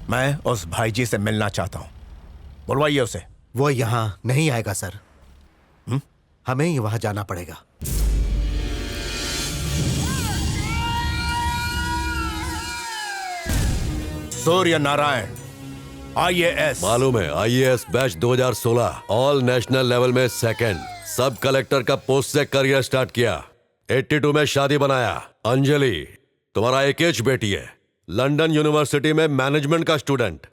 मैं उस भाईजी से मिलना चाहता हूं, बुलवाइए उसे। वो यहाँ नहीं आएगा सर। हमें ही वहां जाना पड़ेगा। सूर्य नारायण, IAS। मालूम है, IAS batch 2016 all national level में सेकंड, सब कलेक्टर का पोस्ट से करियर स्टार्ट किया। 82 में शादी बनाया। अंजलि तुम्हारा एक एज बेटी है, लंदन यूनिवर्सिटी में मैनेजमेंट का student.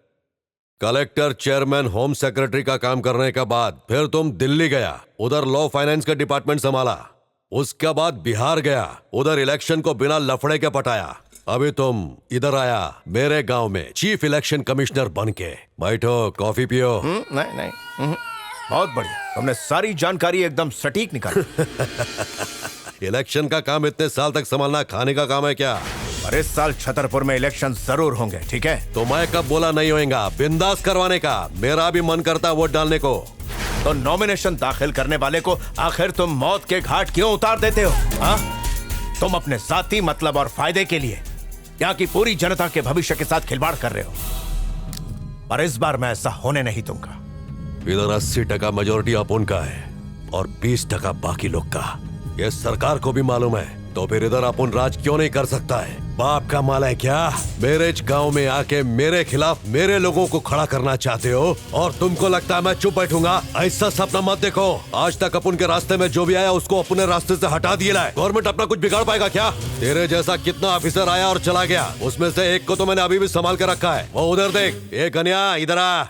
Collector, chairman, home secretary का काम करने के बाद फिर तुम दिल्ली गया, उधर लॉ फाइनेंस का डिपार्टमेंट संभाला। उसके बाद बिहार गया, उधर इलेक्शन को बिना लफड़े के पटाया। अभी तुम इधर आया मेरे गांव में चीफ इलेक्शन कमिश्नर बन के। बैठो, कॉफी पियो। नहीं नहीं, बहुत बढ़िया, तुमने सारी जानकारी एकदम सटीक निकाली। इलेक्शन का काम इतने साल तक संभालना खाने का काम है क्या? और इस साल छतरपुर में इलेक्शन जरूर होंगे, ठीक है? तो मैं कब बोला नहीं होएगा? बिंदास करवाने का मेरा भी मन करता है वोट डालने को। तो नॉमिनेशन दाखिल करने वाले को आखिर तुम मौत के घाट क्यों उतार देते हो? हाँ, तुम अपने जाती मतलब और फायदे के लिए यहाँ की पूरी जनता के भविष्य के साथ खिलवाड़ कर रहे हो, पर इस बार मैं ऐसा होने नहीं दूंगा। इधर 80% मेजोरिटी अपन का है और 20% बाकी लोग का। ये सरकार को भी मालूम है, तो फिर इधर अपन राज क्यों नहीं कर सकता है? बाप का माल है क्या? मेरे गांव में आके मेरे खिलाफ मेरे लोगों को खड़ा करना चाहते हो और तुमको लगता है मैं चुप बैठूंगा? ऐसा सपना मत देखो। आज तक अपन के रास्ते में जो भी आया उसको अपने रास्ते से हटा दिया है। गवर्नमेंट अपना कुछ बिगाड़ पाएगा क्या? तेरे जैसा कितना ऑफिसर आया और चला गया, उसमें से एक को तो मैंने अभी भी संभाल के रखा है। वो उधर देख, ये कन्या इधर आ।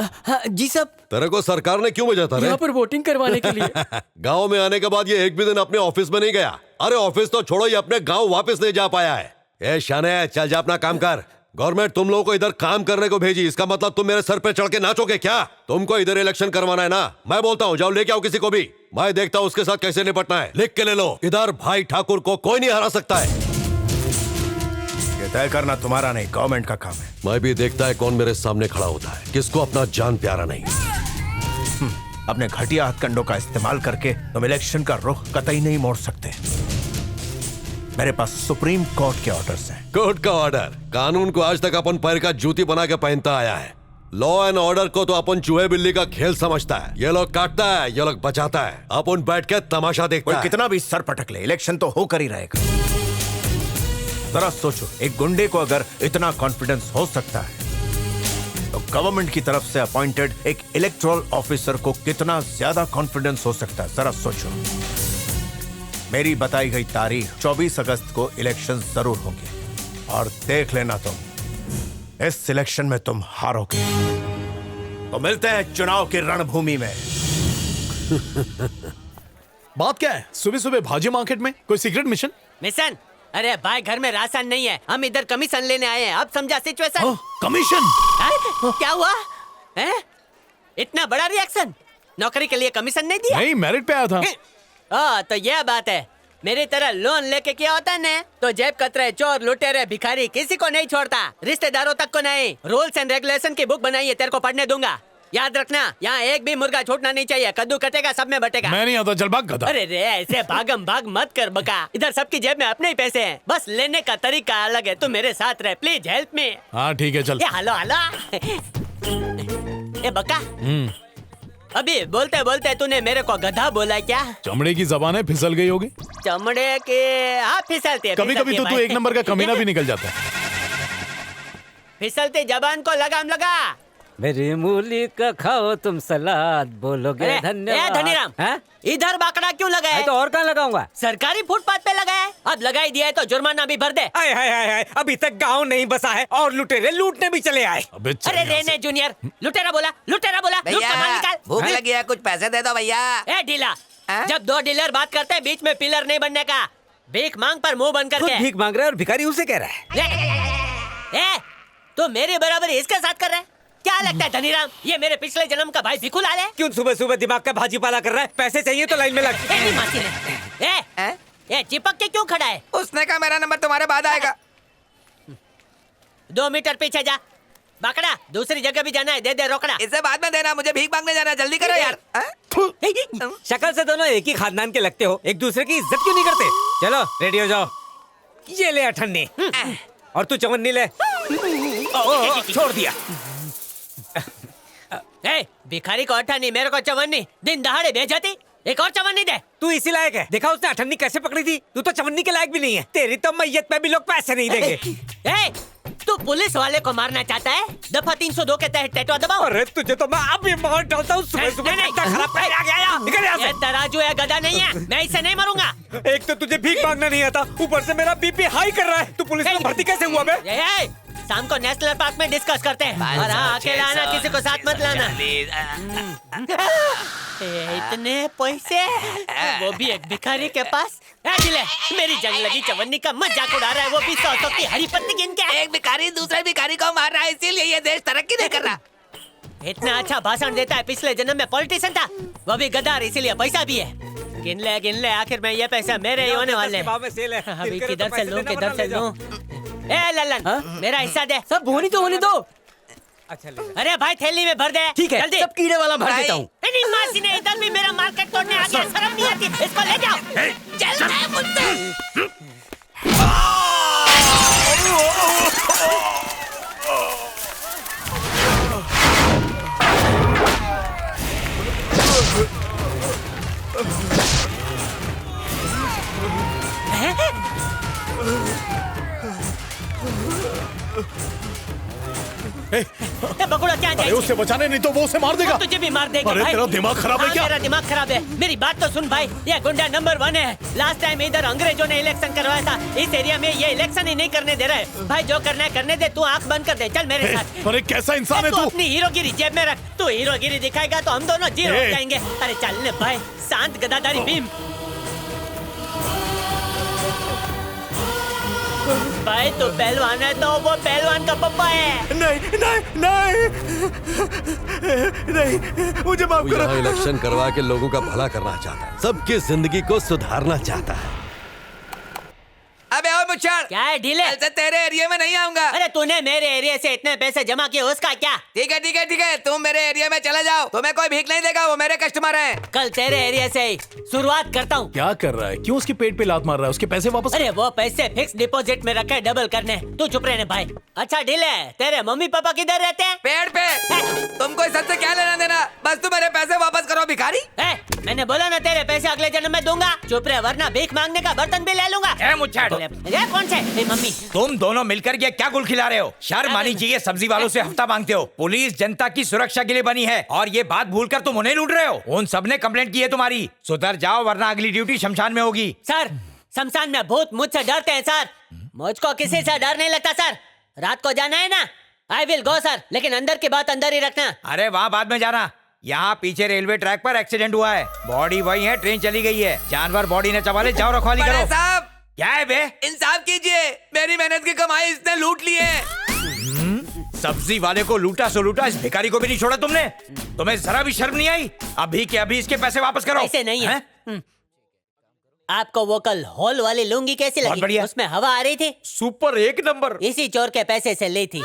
जी साहब। तेरे को सरकार ने क्यों भेजा था रे? यहाँ पर वोटिंग करवाने के लिए। गाँव में आने के बाद ये एक भी दिन अपने ऑफिस में नहीं गया। अरे ऑफिस तो छोड़ो, ये अपने गाँव वापस नहीं जा पाया है। ए शाने, चल जा अपना काम कर। गवर्नमेंट तुम लोगों को इधर काम करने को भेजी, इसका मतलब तुम मेरे सर पे चढ़ के नाचोगे क्या? तुमको इधर इलेक्शन करवाना है ना? मैं बोलता हूँ जाओ लेके आओ किसी को भी, मैं देखता हूँ उसके साथ कैसे निपटना है। लिख के ले लो, इधर भाई ठाकुर को कोई नहीं हरा सकता है। ये तय करना तुम्हारा नहीं, गवर्नमेंट का काम है। मैं भी देखता है कौन मेरे सामने खड़ा होता है, किसको अपना जान प्यारा नहीं। अपने घटिया हथकंडों का इस्तेमाल करके तुम इलेक्शन का रुख कतई नहीं मोड़ सकते। मेरे पास सुप्रीम कोर्ट के ऑर्डर्स हैं। कोर्ट का ऑर्डर? कानून को आज तक अपन पैर का जूती बना के पहनता आया है। लॉ एंड ऑर्डर को तो अपन चूहे बिल्ली का खेल समझता है। ये लोग काटता है, ये लोग बचाता है, अपन बैठ के तमाशा देखता है। कितना भी सर पटक ले, इलेक्शन तो होकर ही रहेगा। जरा सोचो, एक गुंडे को अगर इतना कॉन्फिडेंस हो सकता है तो गवर्नमेंट की तरफ से अपॉइंटेड एक इलेक्टोरल ऑफिसर को कितना ज्यादा कॉन्फिडेंस हो सकता है, जरा सोचो। मेरी बताई गई तारीख 24 अगस्त को इलेक्शन जरूर होंगे और देख लेना तुम, इस सिलेक्शन में तुम हारोगे। तो मिलते हैं चुनाव की रणभूमि में। बात क्या है? सुबह सुबह भाजी मार्केट में कोई सीक्रेट मिशन? मिशन? अरे भाई, घर में राशन नहीं है, हम इधर कमीशन लेने आए हैं। अब समझा सिचुएशन? कमीशन? क्या हुआ है? इतना बड़ा रिएक्शन? नौकरी के लिए कमीशन नहीं दिया? नहीं, मेरिट पे आया था। तो यह बात है। मेरी तरह लोन लेके क्या होता है ने? तो जेब कतरे, चोर, लुटेरे, भिखारी किसी को नहीं छोड़ता, रिश्तेदारों तक को नहीं। रूल्स एंड रेगुलेशन की बुक बनाई है, तेरे को पढ़ने दूंगा। याद रखना, यहाँ एक भी मुर्गा छूटना नहीं चाहिए। कद्दू कटेगा, सब में बटेगा। मैं नहीं आता, चल भाग गधा। अरे रे, ऐसे भागम भाग मत कर बका। इधर सबकी जेब में अपने ही पैसे हैं, बस लेने का तरीका अलग है। तू मेरे साथ रहे, प्लीज हेल्प मी। हाँ ठीक है, चल। Hello hello. ए बका, अभी बोलते बोलते तूने मेरे को गधा बोला क्या? चमड़े की जबान है, फिसल गई होगी। चमड़े के? हाँ फिसलती है। कभी कभी तो तू एक नंबर का कमीना भी निकल जाता है। फिसलती जबान को लगाम लगा। मेरी मूली का खाओ तुम सलाद, बोलोगे धन्यवाद। धनीराम, इधर बाकड़ा क्यों लगाया? तो और कहाँ लगाऊंगा? सरकारी फुटपाथ पे लगा है। अब लगाई दिया है तो जुर्माना भी भर दे। हाय हाय हाय, अभी तक गांव नहीं बसा है और लुटेरे लूटने भी चले आए। अरे रेने जूनियर, लुटेरा बोला, लुटेरा बोला। भैया भूख लगी है, कुछ पैसे दे दो भैया। ए ढीला, जब दो डीलर बात करते हैं बीच में पिलर नहीं बनने का। भीख मांग पर मुंह बंद करके। भीख मांग रहा है और भिखारी उसे कह रहा है। तो मेरे बराबर इसके साथ कर रहा है? क्या लगता है धनीराम, ये मेरे पिछले जन्म का भाई भिखू लाल है? क्यों सुबह सुबह दिमाग का भाजी पाला कर रहा है? पैसे चाहिए तो लाइन में लग। चिपक के क्यों खड़ा है? उसने कहा मेरा नंबर तुम्हारे बाद आएगा। 2 मीटर पीछे जा। बाकड़ा, दूसरी जगह भी जाना है, दे दे रोकड़ा। इसे बाद में देना, मुझे भीख मांगने जाना है, जल्दी करो यार। शक्ल से दोनों एक ही खानदान के लगते हो, एक दूसरे की इज्जत क्यों नहीं करते? चलो रेडी हो जाओ। ये ले अठन्नी और तू चवन्नी ले। छोड़ दिया। ए, भिखारी को अठन्नी, मेरे को चवन्नी, दिन दहाड़े बेइज्जती। एक और चवन्नी दे। तू इसी लायक है। देखा उसने अठन्नी कैसे पकड़ी थी। तू तो चवन्नी के लायक भी नहीं है। तेरी तो मैयत पे भी लोग पैसे नहीं देंगे। ए, तू पुलिस वाले को मारना चाहता है? दफा 302 के तहत टैटू दबाओ। अरे तुझे तो मैं अभी मार डालता हूँ। सुबह नहीं, खराब पैर आ गया। निकल यहाँ से। ये तराजू है, गधा नहीं है। मैं इससे नहीं मरूंगा। एक तो तुझे भीख मांगना नहीं आता, ऊपर से मेरा बीपी हाई कर रहा है। तू पुलिस में भर्ती कैसे हुआ बे? ए, शाम को नेशनल पार्क में डिस्कस करते हैं। और हाँ, अकेला आना, किसी को साथ मत लाना। इतने पैसे, वो भी एक भिखारी के पास। दिले, मेरी जंग लगी चवन्नी का मजाक उड़ा रहा है, वो भी 100 की हरी पत्ती गिन के। एक भिखारी दूसरे भिखारी को मार रहा है, इसीलिए ये देश तरक्की नहीं कर रहा। इतना अच्छा भाषण देता है, पिछले जन्म में पॉलिटिशियन था, वो भी गद्दार, इसीलिए पैसा भी है। गिन ले, आखिर में ये पैसा मेरे ही होने वाले। अभी किधर से लूं, किधर से लूं? ए लल्लन, मेरा हिस्सा दे। सब होनी तो होने दो। अच्छा अरे भाई, थैली में भर दे। ठीक है, जल्दी। सब कीड़े वाला भर देता हूँ। मासी ने इधर भी मेरा मार्केट तोड़ने आ गया, शर्म नहीं आती? इसको ले जाओ। चल रहा है मुझसे। बकुड़ा क्या अरे चाहिए? उससे बचाने, नहीं तो वो उसे मार देगा। तुझे भी मार देगा। अरे भाई, तेरा दिमाग खराब है हाँ, क्या? मेरा दिमाग खराब है। मेरी बात तो सुन भाई, ये गुंडा नंबर 1 है। लास्ट टाइम इधर अंग्रेजों ने इलेक्शन करवाया था, इस एरिया में ये इलेक्शन ही नहीं करने दे रहे। भाई, जो करना है करने दे, तू आंख बंद कर दे, चल मेरे साथ। अरे कैसा इंसान है तू तू? अपनी हीरोगिरी जेब में रख। तू हीरोगिरी दिखाएगा तो हम दोनों जीरो हो जाएंगे। अरे चल ले भाई, शांत गदाधारी भीम। भाई, तू पहलवान है तो वो पहलवान का पप्पा है। नहीं, मुझे माफ वो यहाँ इलेक्शन करवा के लोगों का भला करना चाहता है, सबकी जिंदगी को सुधारना चाहता है। अबे और मुच्छड़, क्या है ढीले? कल से तेरे एरिया में नहीं आऊंगा। अरे तूने मेरे एरिया से इतने पैसे जमा किए, उसका क्या? ठीक है, तुम मेरे एरिया में चले जाओ। तुम्हें कोई भीख नहीं देगा, वो मेरे कस्टमर हैं। कल तेरे एरिया से ही शुरुआत करता हूँ। क्या कर रहा है? क्यों उसके पेट पे लात मार रहा है? उसके पैसे वापस। अरे वो पैसे फिक्स डिपॉजिट में रखे, डबल करने। तू चुप रहने भाई। अच्छा ढीले, तेरे मम्मी पापा किधर रहते हैं? पेड़ पे। तुमको इससे क्या लेना देना? बस तुम मेरे पैसे वापस करो भिखारी। मैंने बोला ना, तेरे पैसे अगले जन्म में दूंगा। चुप रहे, वरना भीख मांगने का बर्तन भी ले लूंगा। ये कौन से? मम्मी, तुम दोनों मिलकर ये क्या गुल खिला रहे हो? शर्म आनी चाहिए, सब्जी वालों से हफ्ता मांगते हो। पुलिस जनता की सुरक्षा के लिए बनी है और ये बात भूलकर तुम उन्हें लूट रहे हो। उन सब ने कंप्लेंट की है तुम्हारी। सुधर जाओ वरना अगली ड्यूटी शमशान में होगी। सर, शमशान में भूत मुझसे डरते हैं सर। मुझको किसी से डर नहीं लगता सर। रात को जाना है ना, आई विल गो सर, लेकिन अंदर की बात अंदर ही रखना। अरे वहाँ बाद में जाना। यहाँ पीछे रेलवे ट्रैक पर एक्सीडेंट हुआ है। बॉडी वही है, ट्रेन चली गई है। जानवर बॉडी ने चबा ले, जाओ रखवाली बड़े करो। साहब, क्या है बे? इंसाफ कीजिए, मेरी मेहनत की कमाई इसने लूट ली है। सब्जी वाले को लूटा सो लूटा, इस भिखारी को भी नहीं छोड़ा तुमने। तुम्हें जरा भी शर्म नहीं आई? अभी के अभी इसके पैसे वापस करो। ऐसे नहीं है। आपको वो कल हॉल वाली लुंगी कैसी बहुत लगी? बढ़िया। उसमें हवा आ रही थी। सुपर, एक नंबर। इसी चोर के पैसे से ली थी।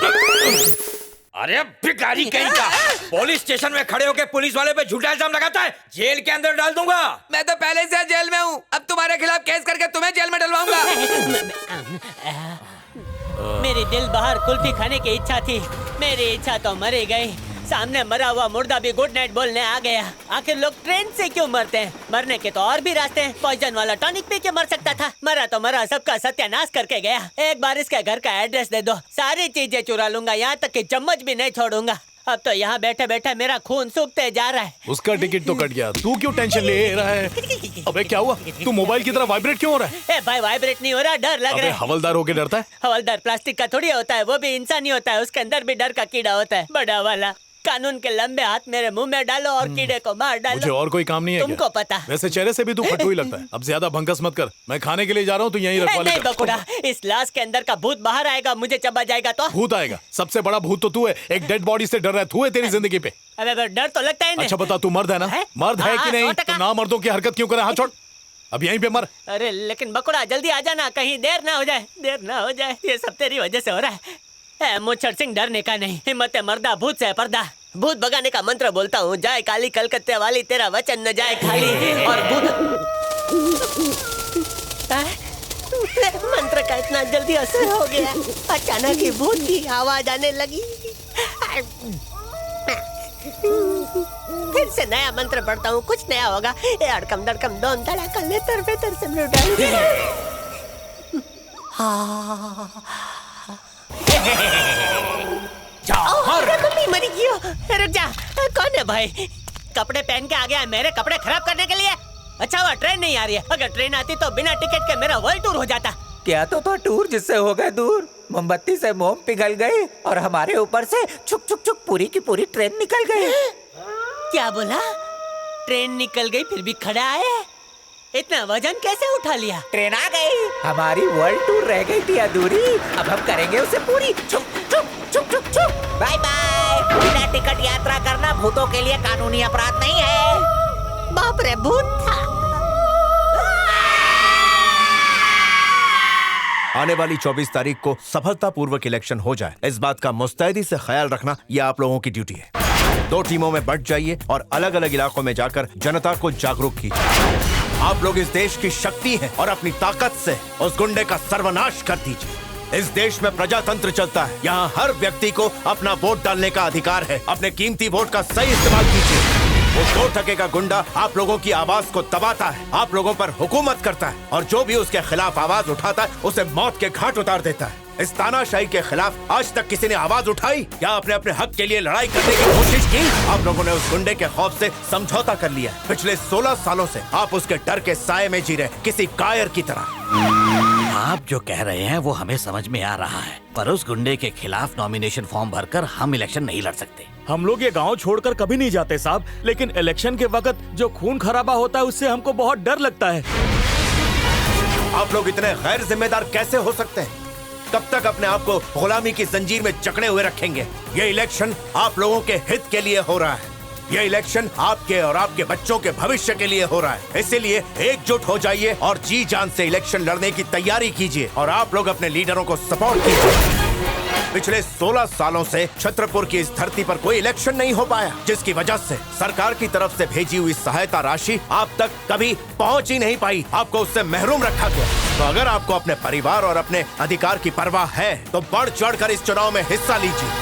अरे भिखारी कहीं का, पुलिस स्टेशन में खड़े होकर पुलिस वाले पे झूठा इल्जाम लगाता है। जेल के अंदर डाल दूंगा। मैं तो पहले से जेल में हूँ, अब तुम्हारे खिलाफ केस करके तुम्हें जेल में डलवाऊंगा। मेरी दिल बाहर कुल्फी खाने की इच्छा थी, मेरी इच्छा तो मरी गई। सामने मरा हुआ मुर्दा भी गुड नाइट बोलने आ गया। आखिर लोग ट्रेन से क्यों मरते हैं? मरने के तो और भी रास्ते हैं। पॉइजन वाला टॉनिक पी के मर सकता था। मरा तो मरा, सबका सत्यानाश करके गया। एक बार इसके घर का एड्रेस दे दो, सारी चीजें चुरा लूंगा, यहाँ तक कि चम्मच भी नहीं छोड़ूंगा। अब तो यहाँ बैठे बैठे मेरा खून सूखते जा रहा है। उसका टिकट तो कट गया, तू क्यों टेंशन ले रहा है? अबे क्या हुआ? तू मोबाइल की तरह वाइब्रेट क्यों हो रहा है? ए भाई, वाइब्रेट नहीं हो रहा, डर लग अबे रहा है। हवलदार होके डरता है? हवलदार प्लास्टिक का थोड़ी होता है, वो भी इंसानी होता है। उसके अंदर भी डर का कीड़ा होता है, बड़ा वाला। कानून के लंबे हाथ मेरे मुंह में डालो और कीड़े को मार डालो। मुझे और कोई काम नहीं है तुमको क्या? पता। वैसे चेहरे से भी तू फटू ही लगता है। अब ज्यादा भंकस मत कर, मैं खाने के लिए जा रहा हूँ, तू यहीं रखवा ले। नहीं बकुड़ा, इस लाश के अंदर का भूत बाहर आएगा, मुझे चबा जाएगा तो। भूत आएगा? सबसे बड़ा भूत तो तू है। एक डेड बॉडी से डर रहा है, तू है तेरी जिंदगी पे। अबे डर तो लगता है। अच्छा बता, तू मर्द है ना? मर्द है कि नहीं? तो ना मर्दों की हरकत क्यों करे? हाथ छोड़, अब यहीं पे मर। अरे लेकिन बकुड़ा, जल्दी आ जाना, कहीं देर ना हो जाए, देर ना हो जाए। ये सब तेरी वजह से हो रहा है। मुच्छर सिंह डरने का नहीं, हिम्मत है मर्दा, भूत से पर्दा। भूत भगाने का मंत्र बोलता हूँ, जाए काली कलकत्ते वाली, तेरा वचन न जाए खाली। और भूत मंत्र का इतना जल्दी असर हो गया, अचानक ही भूत की आवाज आने लगी। फिर से नया मंत्र पढ़ता हूँ, कुछ नया होगा। ये अड़कम दड़कम दोन धड़ाका लेतर बेतर से मम्मी मरी क्यों? रुक जा, कौन है भाई? कपड़े पहन के आ गया है मेरे कपड़े खराब करने के लिए? अच्छा हुआ ट्रेन नहीं आ रही है, अगर ट्रेन आती तो बिना टिकट के मेरा वर्ल्ड टूर हो जाता। क्या तो था टूर जिससे हो गए दूर, मोमबत्ती से मोम पिघल गए और हमारे ऊपर से छुक छुक छुक पूरी की पूरी ट्रेन निकल गई। क्या बोला? ट्रेन निकल गई फिर भी खड़ा है? इतना वजन कैसे उठा लिया? ट्रेन आ गई, हमारी वर्ल्ड टूर रह गई थी अधूरी, अब हम करेंगे उसे पूरी। छुक छुक छुक छुक छुक। Bye bye. बिना टिकट यात्रा करना भूतों के लिए कानूनी अपराध नहीं है। बाप रे, भूत था। आने वाली 24 तारीख को सफलतापूर्वक इलेक्शन हो जाए, इस बात का मुस्तैदी से ख्याल रखना यह आप लोगों की ड्यूटी है। 2 टीमों में बंट जाइए और अलग अलग इलाकों में जाकर जनता को जागरूक कीजिए। आप लोग इस देश की शक्ति हैं और अपनी ताकत से उस गुंडे का सर्वनाश कर दीजिए। इस देश में प्रजातंत्र चलता है, यहाँ हर व्यक्ति को अपना वोट डालने का अधिकार है। अपने कीमती वोट का सही इस्तेमाल कीजिए। वो 2 टके का गुंडा आप लोगों की आवाज को दबाता है, आप लोगों पर हुकूमत करता है और जो भी उसके खिलाफ आवाज उठाता है उसे मौत के घाट उतार देता है। इस तानाशाही के खिलाफ आज तक किसी ने आवाज उठाई या आपने अपने हक के लिए लड़ाई करने की कोशिश की? आप लोगों ने उस गुंडे के खौफ से समझौता कर लिया। पिछले 16 सालों से आप उसके डर के साये में जी रहे, किसी कायर की तरह। आप जो कह रहे हैं वो हमें समझ में आ रहा है, पर उस गुंडे के खिलाफ नॉमिनेशन फॉर्म भरकर हम इलेक्शन नहीं लड़ सकते। हम लोग ये गांव छोड़कर कभी नहीं जाते साहब, लेकिन इलेक्शन के वक्त जो खून खराबा होता है उससे हमको बहुत डर लगता है। आप लोग इतने गैर जिम्मेदार कैसे हो सकते हैं? कब तक अपने आप को गुलामी की जंजीर में जकड़े हुए रखेंगे? ये इलेक्शन आप लोगों के हित के लिए हो रहा है। ये इलेक्शन आपके और आपके बच्चों के भविष्य के लिए हो रहा है। इसीलिए एकजुट हो जाइए और जी जान से इलेक्शन लड़ने की तैयारी कीजिए और आप लोग अपने लीडरों को सपोर्ट कीजिए। पिछले 16 सालों से छतरपुर की इस धरती पर कोई इलेक्शन नहीं हो पाया, जिसकी वजह से सरकार की तरफ से भेजी हुई सहायता राशि आप तक कभी पहुंच ही नहीं पाई। आपको उससे महरूम रखा गया। तो अगर आपको अपने परिवार और अपने अधिकार की परवाह है तो बढ़ चढ़कर इस चुनाव में हिस्सा लीजिए।